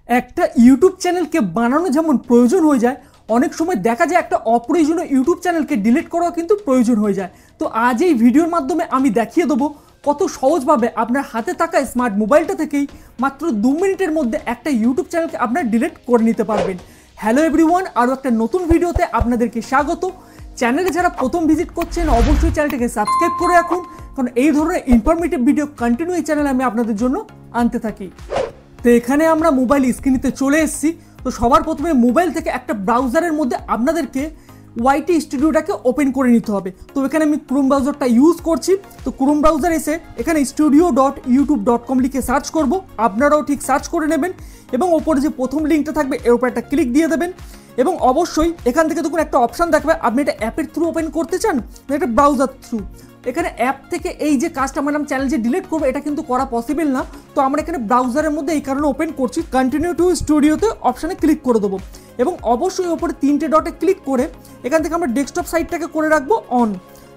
একটা ইউটিউব চ্যানেলকে বানানো যেমন প্রয়োজন হয়ে যায়, অনেক সময় দেখা যায় একটা অপ্রয়োজনীয় ইউটিউব চ্যানেলকে ডিলিট করাও কিন্তু প্রয়োজন হয়ে যায়। তো আজ এই ভিডিওর মাধ্যমে আমি দেখিয়ে দেবো কত সহজভাবে আপনার হাতে থাকা স্মার্ট মোবাইলটা থেকেই মাত্র 2 মিনিটের মধ্যে একটা ইউটিউব চ্যানেলকে আপনার ডিলিট করে নিতে পারবেন। হ্যালো এভরিওয়ান, আরও একটা নতুন ভিডিওতে আপনাদেরকে স্বাগত। চ্যানেলে যারা প্রথম ভিজিট করছেন অবশ্যই চ্যানেলটাকে সাবস্ক্রাইব করে রাখুন, কারণ এই ধরনের ইনফরমেটিভ ভিডিও কন্টিনিউ এই চ্যানেলে আমি আপনাদের জন্য আনতে থাকি। তো এখানে আমরা মোবাইল স্ক্রিনেতে চলে এসেছি। তো সবার প্রথমে মোবাইল থেকে একটা ব্রাউজারের মধ্যে আপনাদেরকে ওয়াইটি স্টুডিওটাকে ওপেন করে নিতে হবে। তো এখানে আমি ক্রোম ব্রাউজারটা ইউজ করছি। তো ক্রোম ব্রাউজার এসে এখানে studio.youtube.com লিখে সার্চ করব, আপনারাও ঠিক সার্চ করে নেবেন এবং ওপরে যে প্রথম লিঙ্কটা থাকবে এর উপর একটা ক্লিক দিয়ে দেবেন। এবং অবশ্যই এখান থেকে দেখুন একটা অপশান থাকবে, আপনি এটা অ্যাপের থ্রু ওপেন করতে চান না এটা ব্রাউজার থ্রু। এখানে অ্যাপ থেকে এই যে কাজটা ম্যাডাম চ্যানেল যে ডিলিট করবে এটা কিন্তু করা পসিবল না। তো আমরা এখানে ব্রাউজারের মধ্যে এই কারণে ওপেন করছি, কন্টিনিউ টু স্টুডিওতে অপশানে ক্লিক করে দেবো এবং অবশ্যই ওপরে 3টে ডটে ক্লিক করে এখান থেকে আমরা ডেস্কটপ সাইটটাকে করে রাখবো অন,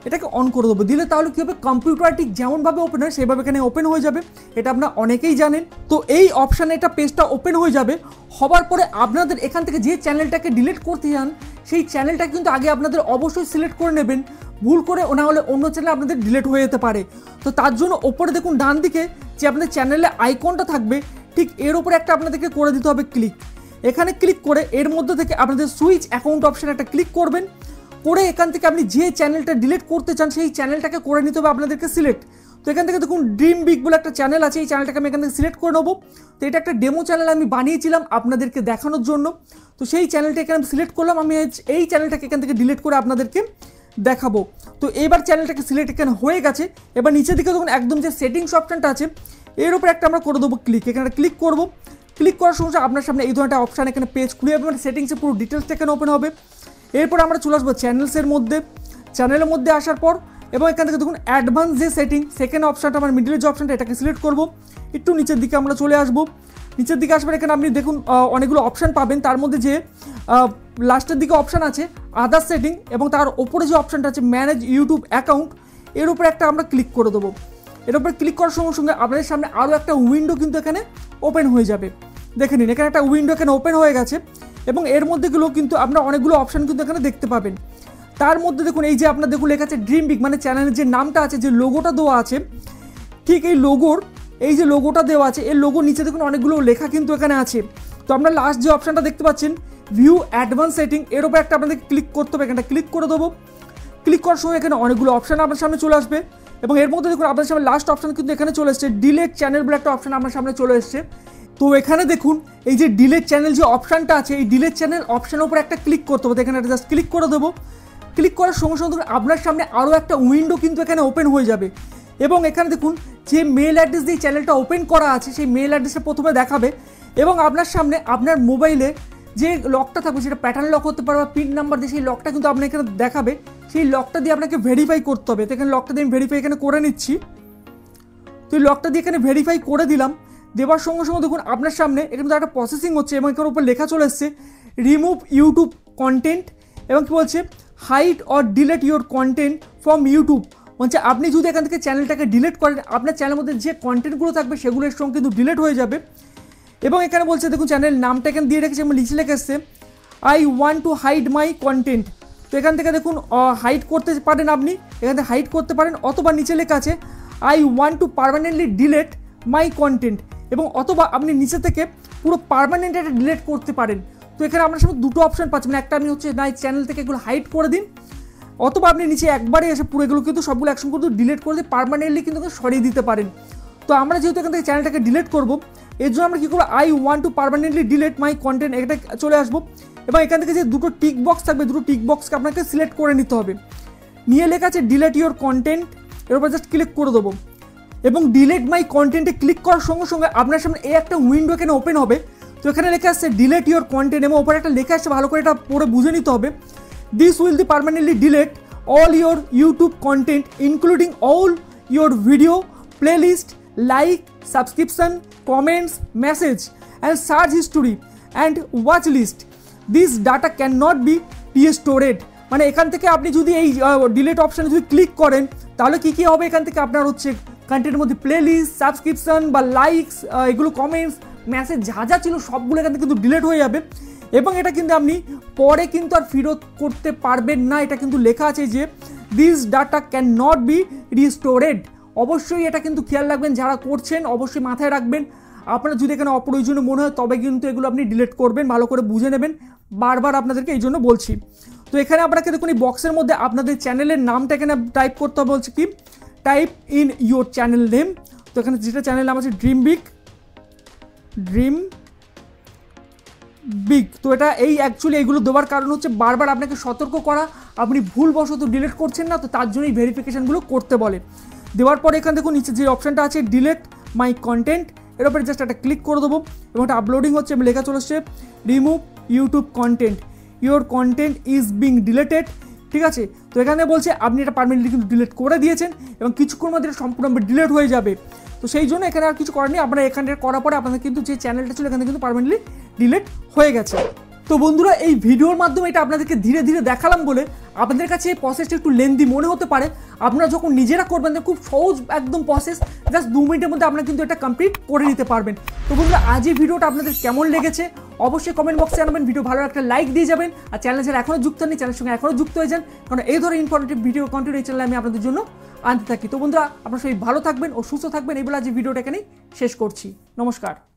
এটাকে অন করে দেবো। দিলে তাহলে কী হবে, কম্পিউটার ঠিক যেমনভাবে ওপেন হয় সেইভাবে এখানে ওপেন হয়ে যাবে, এটা আপনারা অনেকেই জানেন। তো এই অপশানে এটা পেজটা ওপেন হয়ে যাবে। হবার পরে আপনাদের এখান থেকে যে চ্যানেলটাকে ডিলিট করতে চান সেই চ্যানেলটা কিন্তু আগে আপনাদের অবশ্যই সিলেক্ট করে নেবেন, ভুল করে না হলে অন্য চ্যানেল আপনাদের ডিলিট হয়ে যেতে পারে। তো তার জন্য ওপরে দেখুন ডান দিকে যে আপনাদের চ্যানেলে আইকনটা থাকবে ঠিক এর উপরে একটা আপনাদেরকে করে দিতে হবে ক্লিক। এখানে ক্লিক করে এর মধ্যে থেকে আপনাদের সুইচ অ্যাকাউন্ট অপশানে একটা ক্লিক করবেন, করে এখান থেকে আপনি যে চ্যানেলটা ডিলিট করতে চান সেই চ্যানেলটাকে করে নিতে হবে আপনাদেরকে সিলেক্ট। তো এখান থেকে দেখুন ড্রিম বিগ বলে একটা চ্যানেল আছে, এই চ্যানেলটাকে আমি এখান থেকে সিলেক্ট করে নেবো। তো এটা একটা ডেমো চ্যানেল আমি বানিয়েছিলাম আপনাদেরকে দেখানোর জন্য। তো সেই চ্যানেলটা এখানে আমি সিলেক্ট করলাম, আমি এই চ্যানেলটাকে এখান থেকে ডিলিট করে আপনাদেরকে দেখাবো। তো এবার চ্যানেলটাকে সিলেক্ট এখানে হয়ে গেছে। এবার নিচের দিকে দেখুন একদম যে সেটিংস অপশানটা আছে এর উপরে একটা আমরা করে দেবো ক্লিক। এখানে ক্লিক করবো, ক্লিক করার সঙ্গে আপনার সামনে এই ধরনের একটা অপশান এখানে পেজ খুলে যাবে, মানে সেটিংসে পুরো ডিটেলসটা এখানে ওপেন হবে। এরপর আমরা চলে আসবো চ্যানেলসের মধ্যে। চ্যানেলের মধ্যে আসার পর এবং এখান থেকে দেখুন অ্যাডভান্স যে সেটিং সেকেন্ড অপশানটা আমার মিডিলের যে অপশানটা এটাকে সিলেক্ট করবো। একটু নিচের দিকে আমরা চলে আসবো। নিচের দিকে আসবেন, এখানে আপনি দেখুন অনেকগুলো অপশান পাবেন, তার মধ্যে যে লাস্টের দিকে অপশান আছে আদার সেটিং এবং তার ওপরে যে অপশানটা আছে ম্যানেজ ইউটিউব অ্যাকাউন্ট, এর উপরে একটা আমরা ক্লিক করে দেবো। এর উপরে ক্লিক করার সঙ্গে সঙ্গে আপনাদের সামনে আরও একটা উইন্ডো কিন্তু এখানে ওপেন হয়ে যাবে। দেখে নিন এখানে একটা উইন্ডো এখানে ওপেন হয়ে গেছে এবং এর মধ্যেগুলো কিন্তু আপনার অনেকগুলো অপশান কিন্তু এখানে দেখতে পাবেন। তার মধ্যে দেখুন এই যে আপনার দেখুন লেখা আছে ড্রিম বিগ, মানে চ্যানেলের যে নামটা আছে যে লোগোটা দেওয়া আছে ঠিক এই লোগোর এই যে লোগোটা দেওয়া আছে এর লোগোর নিচে দেখুন অনেকগুলো লেখা কিন্তু এখানে আছে। তো আপনার লাস্ট যে অপশানটা দেখতে পাচ্ছেন ভিউ অ্যাডভান্স সেটিং, এর উপরে একটা আপনাদের ক্লিক করতে হবে, এখানটা ক্লিক করে দেবো। ক্লিক করার সময় এখানে অনেকগুলো অপশান আপনার সামনে চলে আসবে এবং এর মধ্যে দেখুন আপনার সামনে লাস্ট অপশান কিন্তু এখানে চলে এসছে ডিলেট চ্যানেল বলে একটা অপশান আপনার সামনে চলে এসছে। তো এখানে দেখুন এই যে ডিলেট চ্যানেল যে অপশানটা আছে এই ডিলেট চ্যানেল অপশানের উপর একটা ক্লিক করতে হবে। এখানে একটা জাস্ট ক্লিক করে দেবো। ক্লিক করার সঙ্গে সঙ্গে আপনার সামনে আরও একটা উইন্ডো কিন্তু এখানে ওপেন হয়ে যাবে এবং এখানে দেখুন যে মেল অ্যাড্রেস দিয়ে চ্যানেলটা ওপেন করা আছে সেই মেল অ্যাড্রেসে প্রথমে দেখাবে এবং আপনার সামনে আপনার মোবাইলে যে লকটা থাকবে সেটা প্যাটার্ন লক হতে পারে বা পিন নাম্বার দিয়ে সেই লকটা কিন্তু আপনাকে এখানে দেখাবে, সেই লকটা দিয়ে আপনাকে ভেরিফাই করতে হবে। তো এখানে লকটা দিয়ে আমি ভেরিফাই এখানে করে নিচ্ছি। তো এই লকটা দিয়ে এখানে ভেরিফাই করে দিলাম। দেওয়ার সঙ্গে সঙ্গে দেখুন আপনার সামনে এখানে তো একটা প্রসেসিং হচ্ছে এবং এখানে উপর লেখা চলে এসছে রিমুভ ইউটিউব কন্টেন্ট এবং কি বলছে hide or delete your content from YouTube. বলছে আপনি যদি এখান থেকে চ্যানেলটাকে ডিলিট করেন আপনার চ্যানেলের মধ্যে যে কন্টেন্টগুলো থাকবে সেগুলোর সঙ্গে কিন্তু ডিলিট হয়ে যাবে। এবং এখানে বলছে দেখুন চ্যানেল নামটা এখানে দিয়ে রেখেছে এবং লিখে লেখা এসছে I want to hide my content. তো এখান থেকে দেখুন হাইড করতে পারেন, আপনি এখান থেকে হাইড করতে পারেন, অথবা নিচে লেখা আছে I want two permanently delete my content এবং অথবা আপনি নিচে থেকে পুরো পার্মানেন্ট এটা ডিলিট করতে পারেন। তো এখানে আপনার সামনে দুটো অপশান পাচ্ছেন, একটা আপনি হচ্ছে না চ্যানেল থেকে এগুলো হাইড করে দিন, অথবা আপনি নিচে একবারে এসে পুরো এগুলো কিন্তু সবগুলো একসঙ্গে কিন্তু ডিলিট করে দিয়ে পার্মানেন্টলি কিন্তু সরিয়ে দিতে পারেন। তো আমরা যেহেতু এখান থেকে চ্যানেলটাকে ডিলিট করবো এর জন্য আমরা কী করবো I want two permanently delete my content এটা চলে আসবো এবং এখান থেকে যে দুটো টিক বক্স থাকবে দুটো টিক বক্সকে আপনাকে সিলেক্ট করে নিতে হবে। নিয়ে লেখা আছে ডিলিট ইউর কন্টেন্ট, এর উপর জাস্ট ক্লিক করে দেবো এবং ডিলিট মাই কন্টেন্টে ক্লিক করার সঙ্গে সঙ্গে আপনার সামনে এই একটা উইন্ডো এখানে ওপেন হবে। তো এখানে লেখা আসছে ডিলিট ইউর কন্টেন্ট এবং ওপরে একটা লেখা আসছে, ভালো করে এটা পড়ে বুঝে নিতে হবে this will the permanently delete all your YouTube content including all your video, playlist, like, subscription, comments, message and search history and watch list. This data cannot be restored. মানে এখান থেকে আপনি যদি এই ডিলিট অপশানে যদি ক্লিক করেন তাহলে কী হবে, এখান থেকে আপনার হচ্ছে কন্টেন্টের মধ্যে প্লেলিস্ট, সাবস্ক্রিপশন বা লাইকস, এগুলো কমেন্টস, মেসেজ যা যা ছিল সবগুলো এখান থেকে কিন্তু ডিলিট হয়ে যাবে এবং এটা কিন্তু আপনি পরে কিন্তু আর ফেরত করতে পারবেন না। এটা কিন্তু লেখা আছে যে this data can not be restored. অবশ্যই এটা কিন্তু খেয়াল রাখবেন, যারা করছেন অবশ্যই মাথায় রাখবেন। আপনার যদি এখানে অপ্রয়োজনীয় মনে হয় তবে কিন্তু এগুলো আপনি ডিলিট করবেন, ভালো করে বুঝে নেবেন, বারবার আপনাদেরকে এই জন্য বলছি। তো এখানে আপনাকে দেখুন এই বক্সের মধ্যে আপনাদের চ্যানেলের নামটা এখানে টাইপ করতে হবে, বলছে কি type in your channel name. তো এখানে যেটা চ্যানেল নাম আছে ড্রিম বিগ। তো এটা এই অ্যাকচুয়ালি এইগুলো দেওয়ার কারণ হচ্ছে বারবার আপনাকে সতর্ক করা, আপনি ভুলবশত ডিলিট করছেন না, তো তার জন্যই ভেরিফিকেশানগুলো করতে বলে। দেওয়ার পরে এখানে দেখুন নিচে যে অপশানটা আছে ডিলিট মাই কন্টেন্ট, এর উপরে জাস্ট একটা ক্লিক করে দেবো এবং এটা আপলোডিং হচ্ছে, লেখা চলে আসছে remove YouTube content, your content is being deleted. ঠিক আছে, তো এখানে বলছে আপনি এটা পারমানেন্টলি কিন্তু ডিলিট করে দিয়েছেন এবং কিছুক্ষণ মধ্যে এটা সম্পূর্ণভাবে ডিলিট হয়ে যাবে। তো সেই জন্য এখানে আর কিছু করার নেই, আপনারা এখানে করার পরে আপনাদের কিন্তু যে চ্যানেলটা ছিল এখানে কিন্তু পারমানেন্টলি ডিলিট হয়ে গেছে। তো বন্ধুরা এই ভিডিওর মাধ্যমে এটা আপনাদেরকে ধীরে ধীরে দেখালাম বলে আপনাদের কাছে এই প্রসেসটা একটু লেন্দি মনে হতে পারে। আপনারা যখন নিজেরা করবেন খুব সহজ একদম প্রসেস, জাস্ট 2 মিনিটের মধ্যে আপনারা কিন্তু এটা কমপ্লিট করে নিতে পারবেন। তো বন্ধুরা আজ এই ভিডিওটা আপনাদের কেমন লেগেছে অবশ্যই কমেন্ট বক্সে জানাবেন, ভিডিও ভালো একটা লাইক দিয়ে যাবেন, আর চ্যানেল যারা এখনও যুক্ত নেই চ্যানেলের সঙ্গে এখনও যুক্ত হয়ে যান, কারণ এই ধরনের ইনফরমেটিভ ভিডিও কন্টেন্ট এই চ্যানেলে আমি আপনাদের জন্য আনতে থাকি। তো বন্ধুরা আপনারা সবাই ভালো থাকবেন ও সুস্থ থাকবেন, এই বলে আজ ভিডিওটা এখানেই শেষ করছি। নমস্কার।